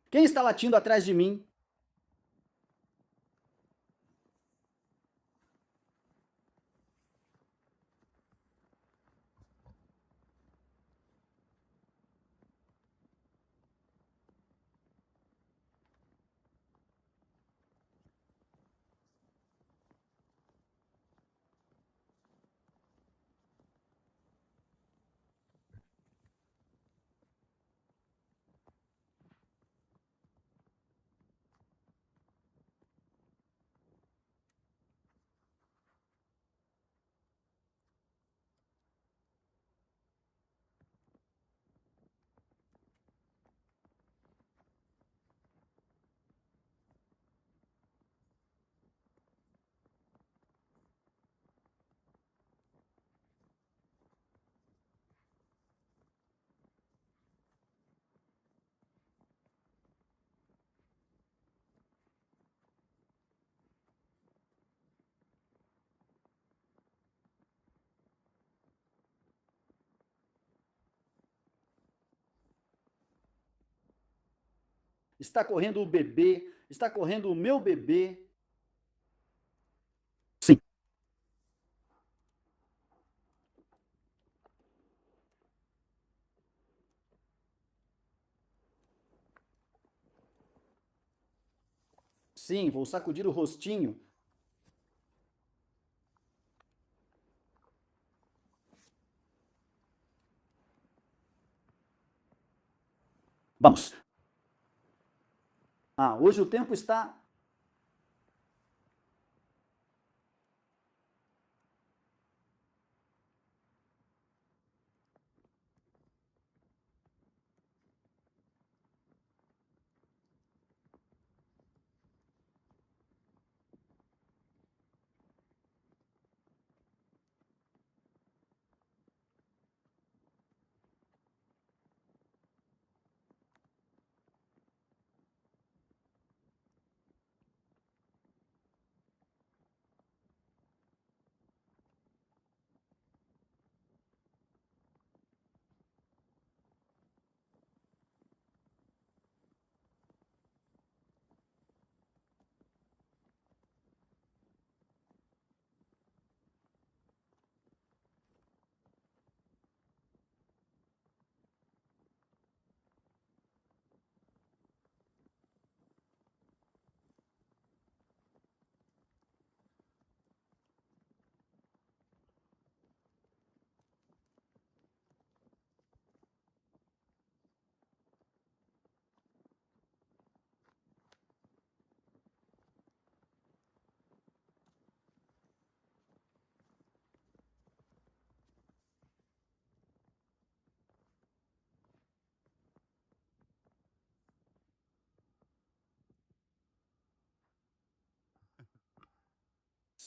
Quem está latindo atrás de mim? Está correndo o bebê? Está correndo o meu bebê? Sim. Sim, vou sacudir o rostinho. Vamos. Ah, hoje o tempo está.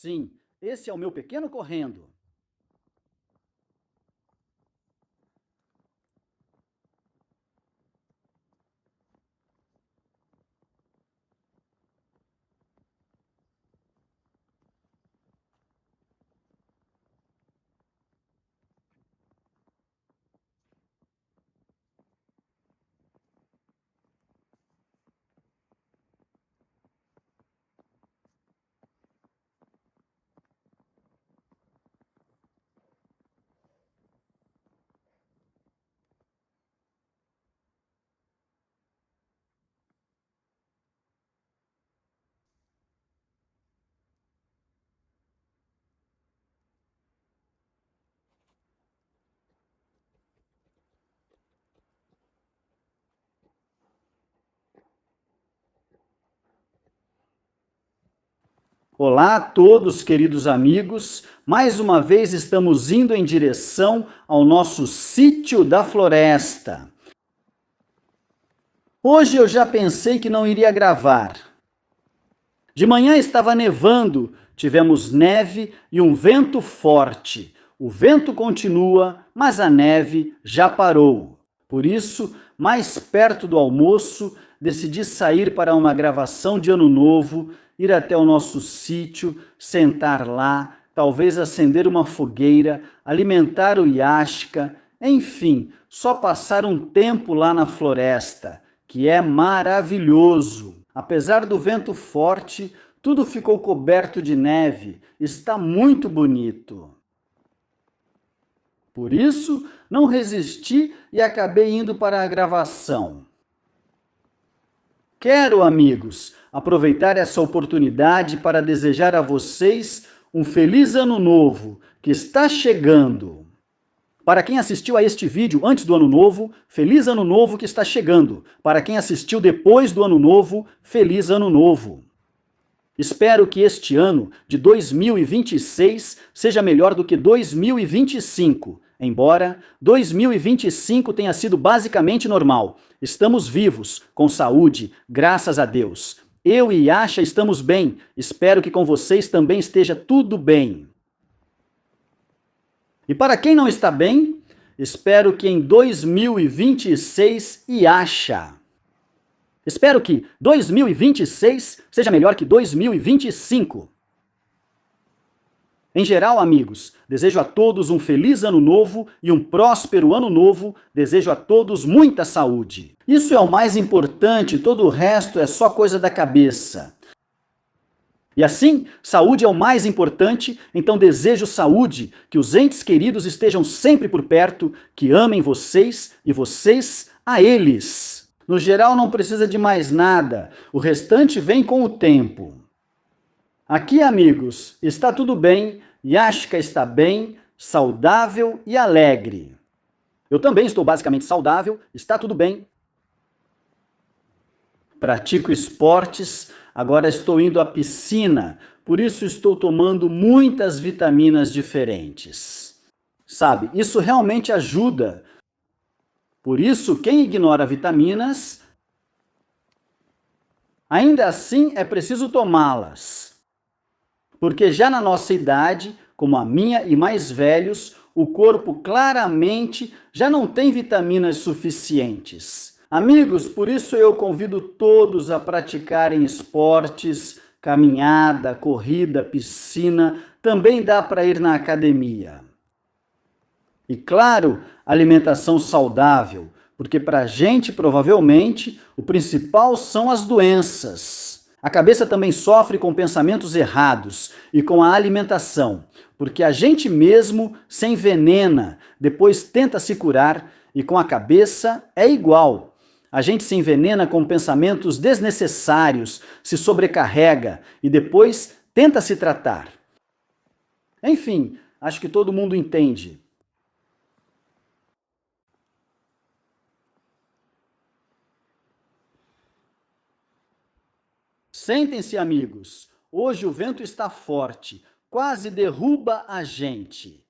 Sim, esse é o meu pequeno correndo. Olá a todos, queridos amigos. Mais uma vez estamos indo em direção ao nosso sítio da floresta. Hoje eu já pensei que não iria gravar. De manhã estava nevando, tivemos neve e um vento forte. O vento continua, mas a neve já parou. Por isso, mais perto do almoço, decidi sair para uma gravação de Ano Novo, ir até o nosso sítio, sentar lá, talvez acender uma fogueira, alimentar o Yashka, enfim, só passar um tempo lá na floresta. que é maravilhoso. Apesar do vento forte, tudo ficou coberto de neve. Está muito bonito. Por isso, não resisti e acabei indo para a gravação. Quero, amigos, aproveitar essa oportunidade para desejar a vocês um feliz ano novo que está chegando. Para quem assistiu a este vídeo antes do ano novo, feliz ano novo que está chegando. Para quem assistiu depois do ano novo, feliz ano novo. Espero que este ano de 2026 seja melhor do que 2025, embora 2025 tenha sido basicamente normal. Estamos vivos, com saúde, graças a Deus. Eu e Yasha estamos bem, espero que com vocês também esteja tudo bem. E para quem não está bem, espero que em 2026 Yasha. Espero que 2026 seja melhor que 2025. Em geral, amigos, desejo a todos um feliz ano novo e um próspero ano novo. Desejo a todos muita saúde. Isso é o mais importante, todo o resto é só coisa da cabeça. E assim, saúde é o mais importante, então desejo saúde, que os entes queridos estejam sempre por perto, que amem vocês e vocês a eles. No geral, não precisa de mais nada, o restante vem com o tempo. Aqui, amigos, está tudo bem, Yashka está bem, saudável e alegre. Eu também estou basicamente saudável, está tudo bem. Pratico esportes, agora estou indo à piscina, por isso estou tomando muitas vitaminas diferentes. Sabe, isso realmente ajuda. Por isso, quem ignora vitaminas, ainda assim é preciso tomá-las. Porque já na nossa idade, como a minha e mais velhos, o corpo claramente já não tem vitaminas suficientes. Amigos, por isso eu convido todos a praticarem esportes, caminhada, corrida, piscina, também dá para ir na academia. E claro, alimentação saudável, porque para a gente, provavelmente, o principal são as doenças. A cabeça também sofre com pensamentos errados e com a alimentação, porque a gente mesmo se envenena, depois tenta se curar e com a cabeça é igual. A gente se envenena com pensamentos desnecessários, se sobrecarrega e depois tenta se tratar. Enfim, acho que todo mundo entende. Sentem-se, amigos. Hoje o vento está forte, quase derruba a gente.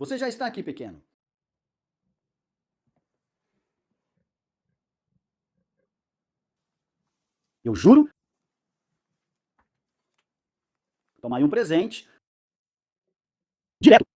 Você já está aqui, pequeno. Eu juro. Toma aí um presente. Direto.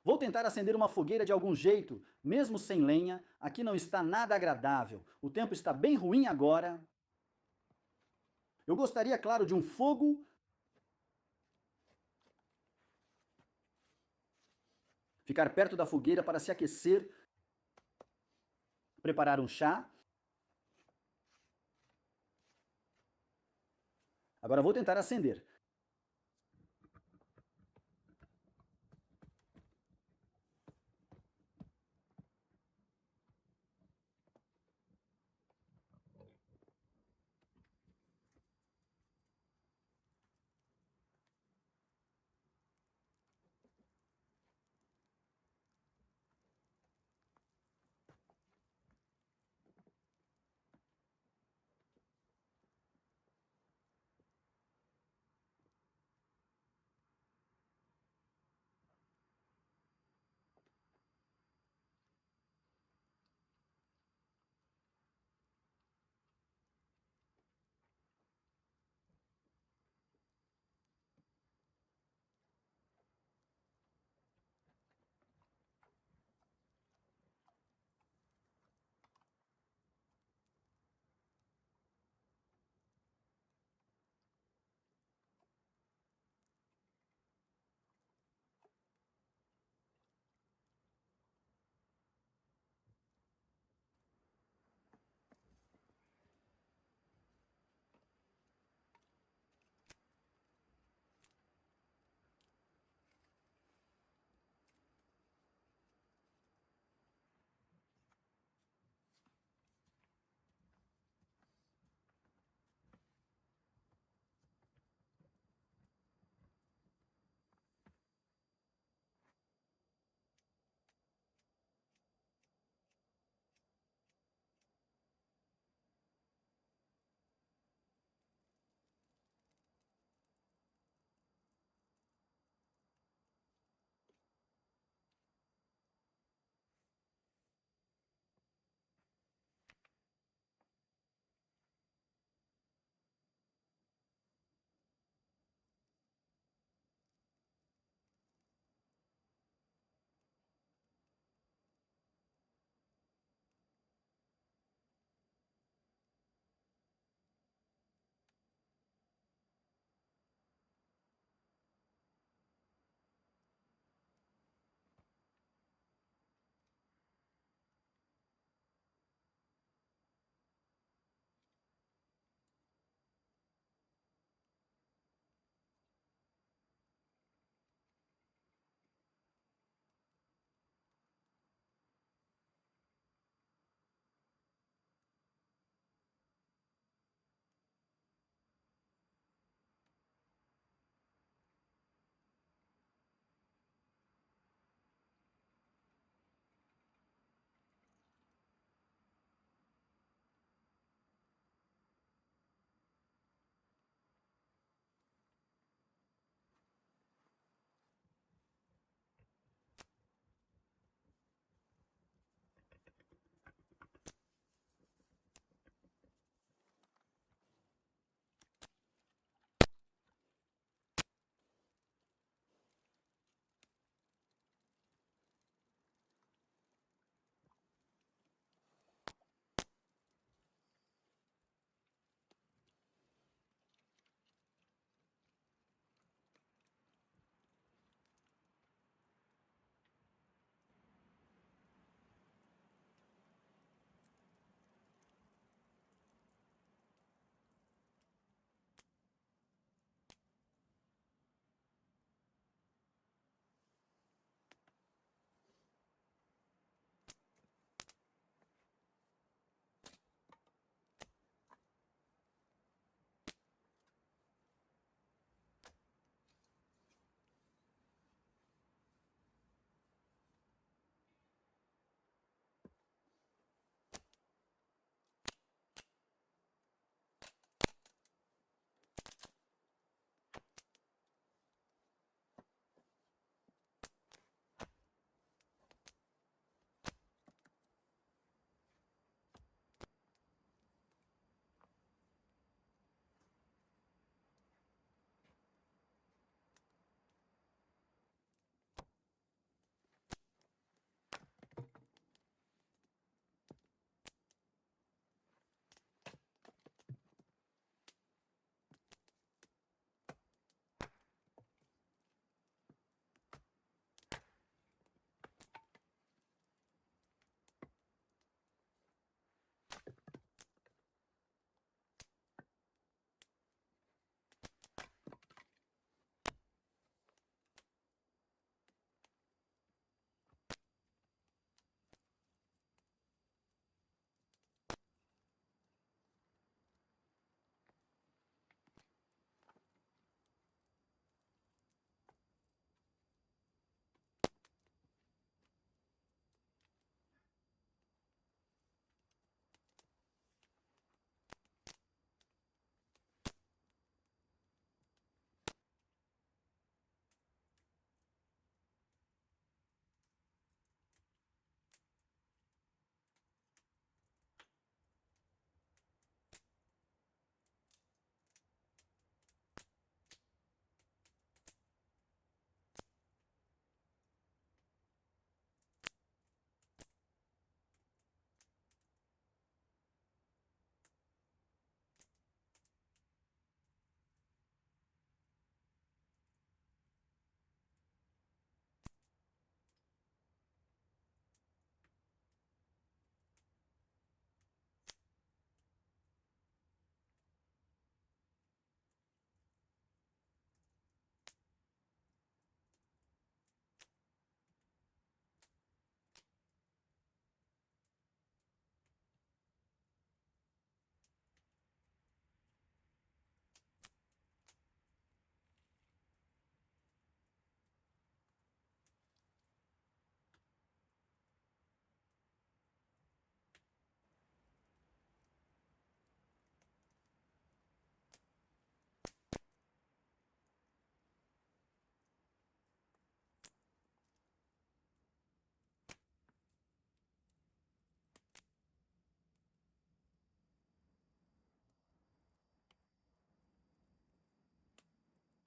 Vou tentar acender uma fogueira de algum jeito, mesmo sem lenha. Aqui não está nada agradável. O tempo está bem ruim agora. Eu gostaria, claro, de um fogo. Ficar perto da fogueira para se aquecer. Preparar um chá. Agora vou tentar acender.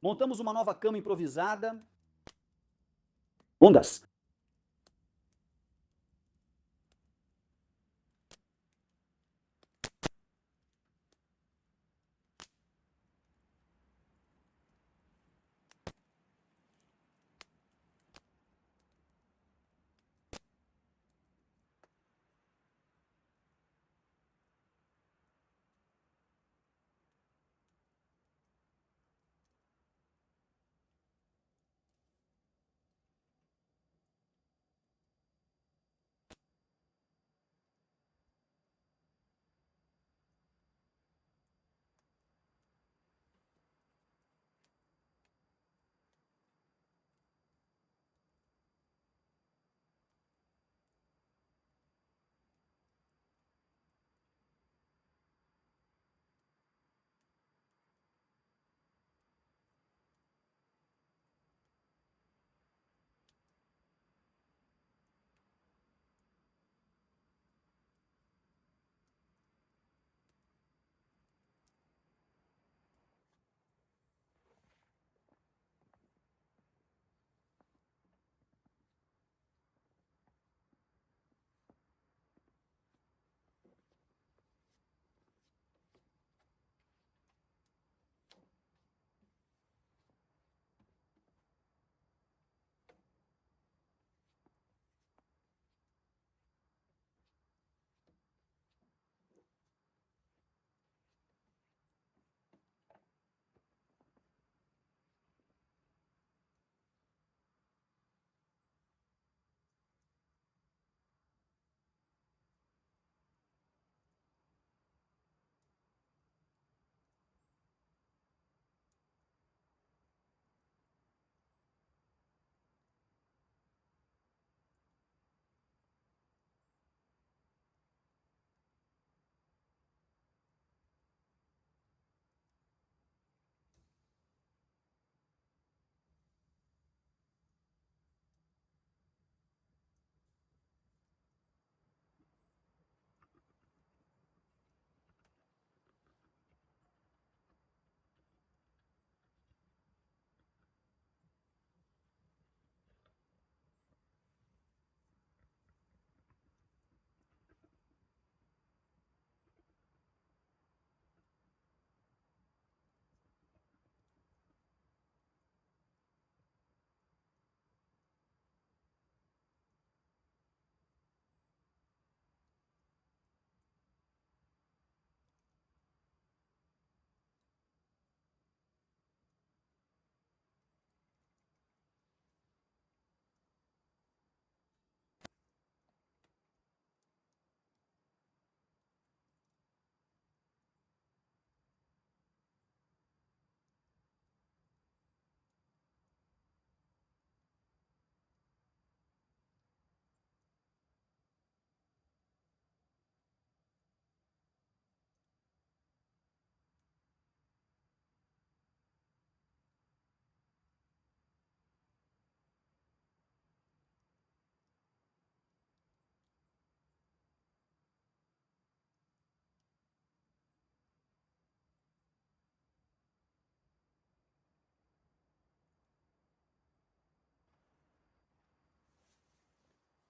Montamos uma nova cama improvisada. Ondas.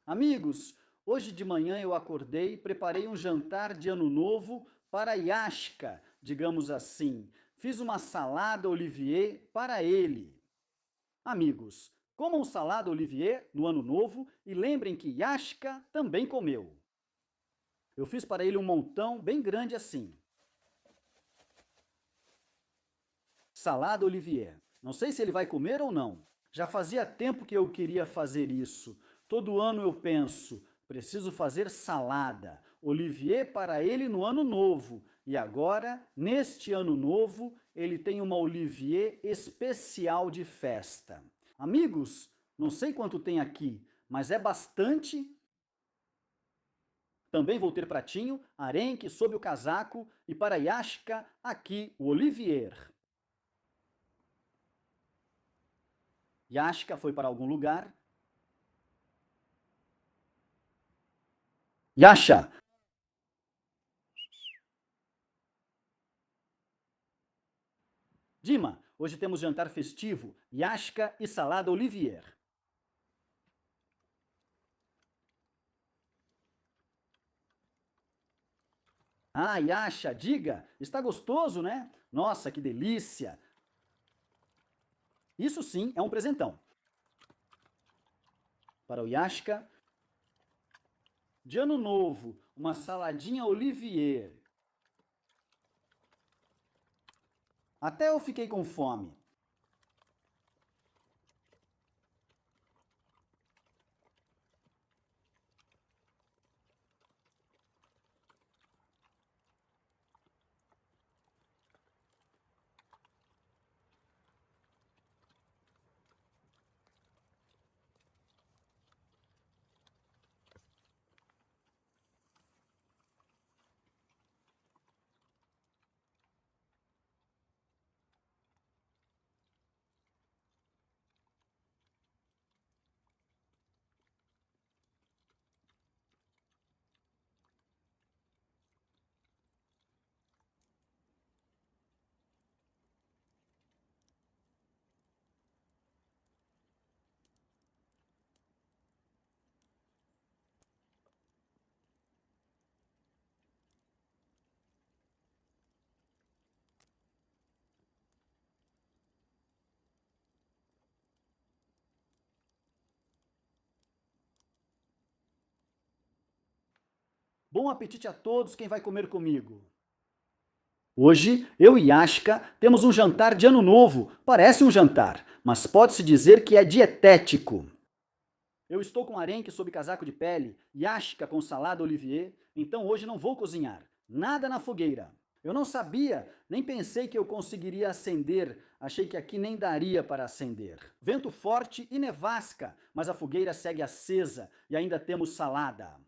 Amigos, hoje de manhã eu acordei e preparei um jantar de ano novo para Yashka, digamos assim. Fiz uma salada Olivier para ele. Amigos, comam salada Olivier no ano novo e lembrem que Yashka também comeu. Eu fiz para ele um montão bem grande assim. Salada Olivier. Não sei se ele vai comer ou não. Já fazia tempo que eu queria fazer isso. Todo ano eu penso, preciso fazer salada. Olivier para ele no ano novo. E agora, neste ano novo, ele tem uma Olivier especial de festa. Amigos, não sei quanto tem aqui, mas é bastante. Também vou ter pratinho, arenque sob o casaco e para Yashka aqui o Olivier. Yashka foi para algum lugar. Yasha! Dima, Hoje temos jantar festivo, yashka e salada Olivier. Ah, Yasha, diga, está gostoso, né? Nossa, que delícia! Isso sim é um presentão. Para o Yashka, de ano novo, uma saladinha Olivier. Até eu fiquei com fome. Bom apetite a todos quem vai comer comigo. Hoje, eu e Yashka temos um jantar de ano novo. Parece um jantar, mas pode-se dizer que é dietético. Eu estou com arenque sob casaco de pele, Yashka com salada Olivier, então hoje não vou cozinhar. Nada na fogueira. Eu não sabia, nem pensei que eu conseguiria acender. Achei que aqui nem daria para acender. Vento forte e nevasca, mas a fogueira segue acesa e ainda temos salada.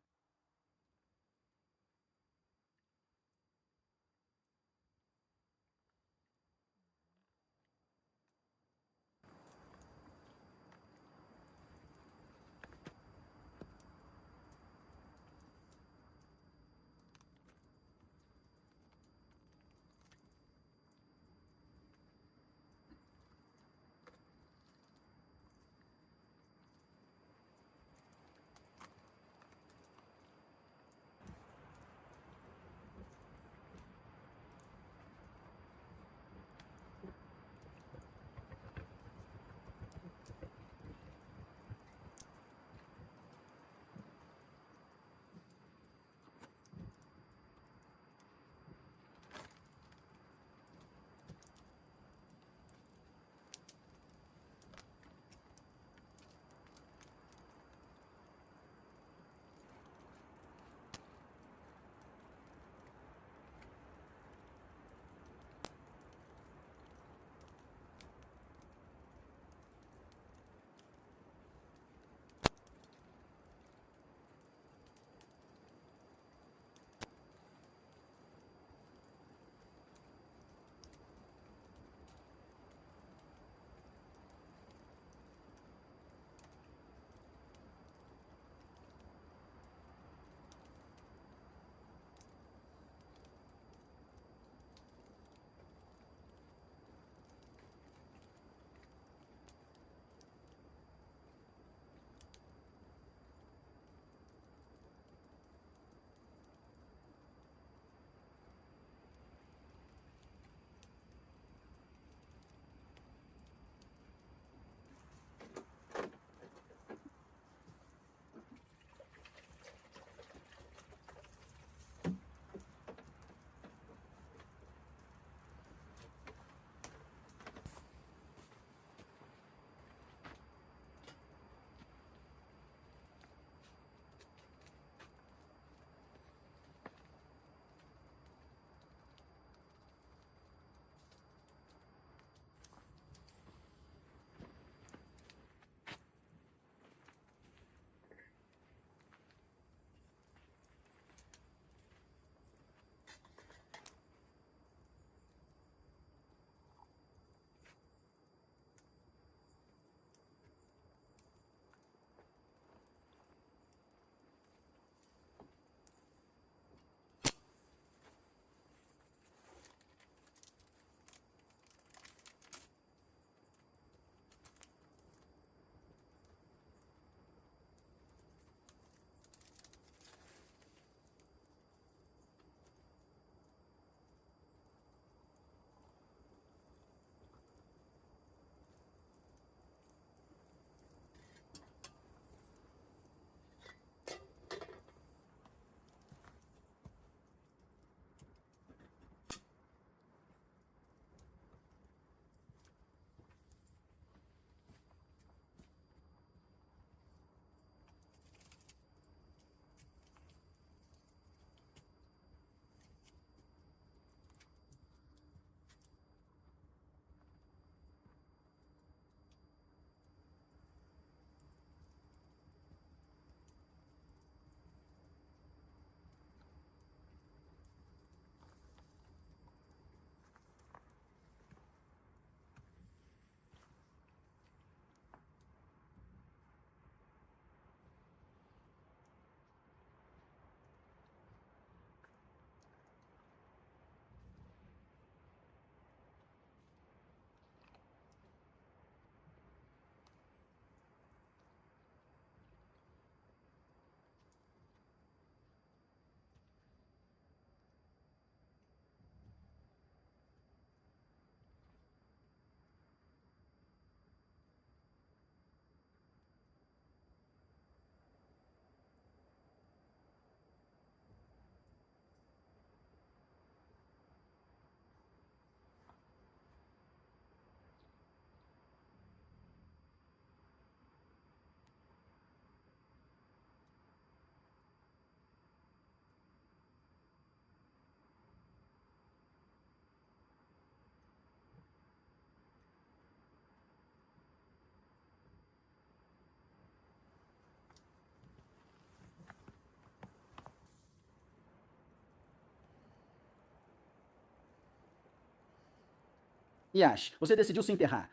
Yash, você decidiu se enterrar.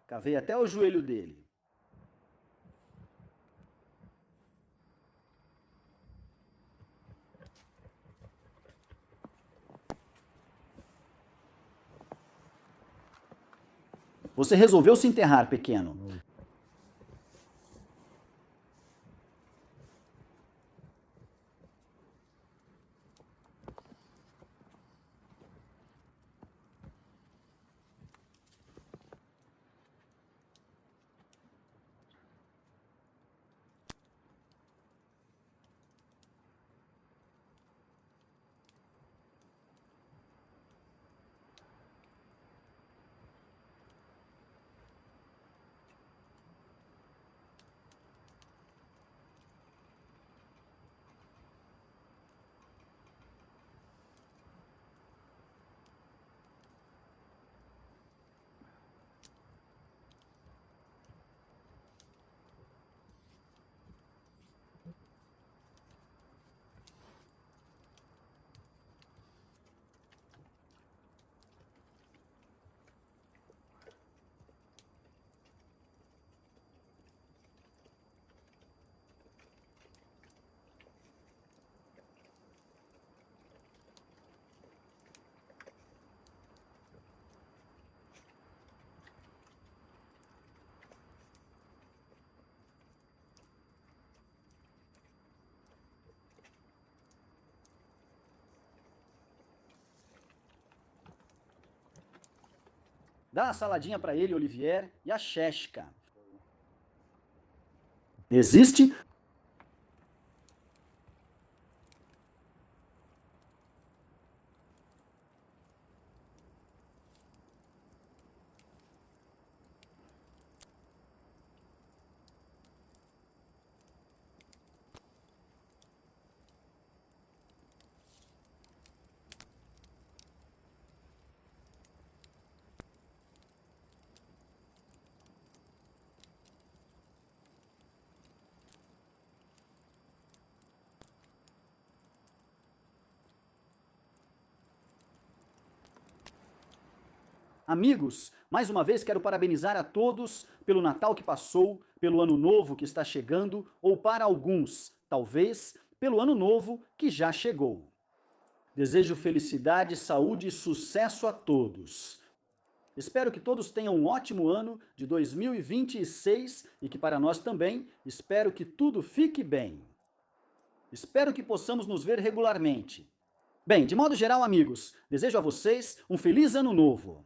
Cavei até o joelho dele. Você resolveu se enterrar, pequeno. Dá a saladinha para ele, Olivier, e a Cheshka. Existe? Amigos, mais uma vez quero parabenizar a todos pelo Natal que passou, pelo Ano Novo que está chegando, ou para alguns, talvez, pelo Ano Novo que já chegou. Desejo felicidade, saúde e sucesso a todos. Espero que todos tenham um ótimo ano de 2026 e que para nós também, espero que tudo fique bem. Espero que possamos nos ver regularmente. Bem, de modo geral, amigos, desejo a vocês um feliz ano novo.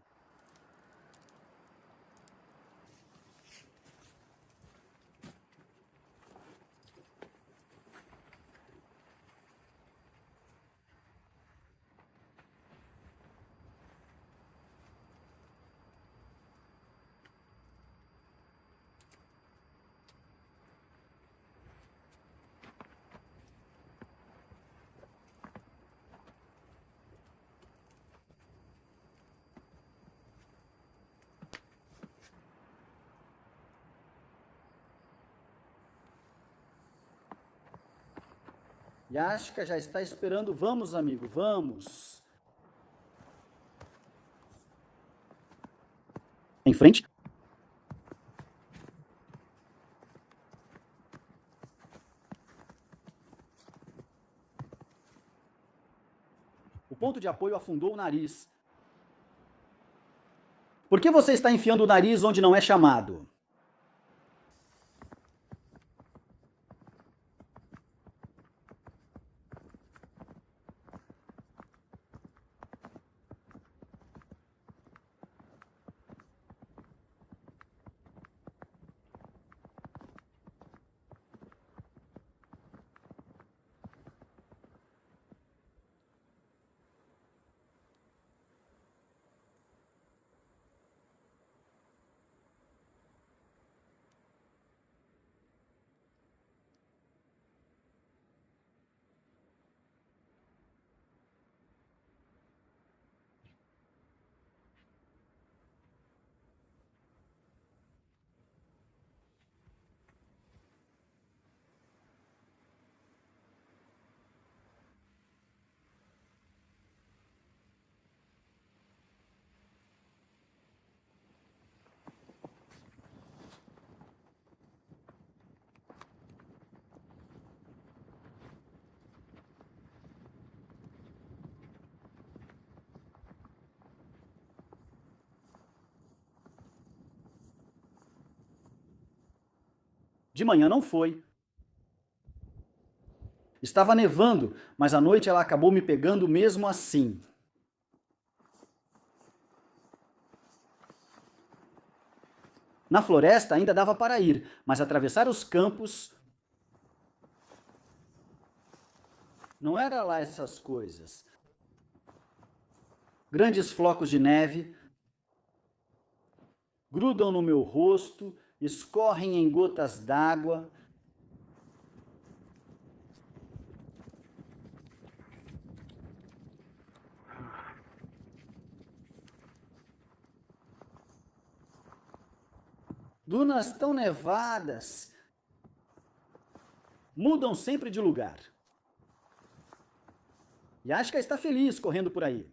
Yashka já está esperando. Vamos, amigo, vamos. Em frente. O ponto de apoio afundou o nariz. Por que você está enfiando o nariz onde não é chamado? De manhã não foi. Estava nevando, mas à noite ela acabou me pegando mesmo assim. Na floresta ainda dava para ir, mas atravessar os campos não era lá essas coisas. Grandes flocos de neve grudam no meu rosto, escorrem em gotas d'água. Dunas tão nevadas mudam sempre de lugar. Yashka está feliz correndo por aí.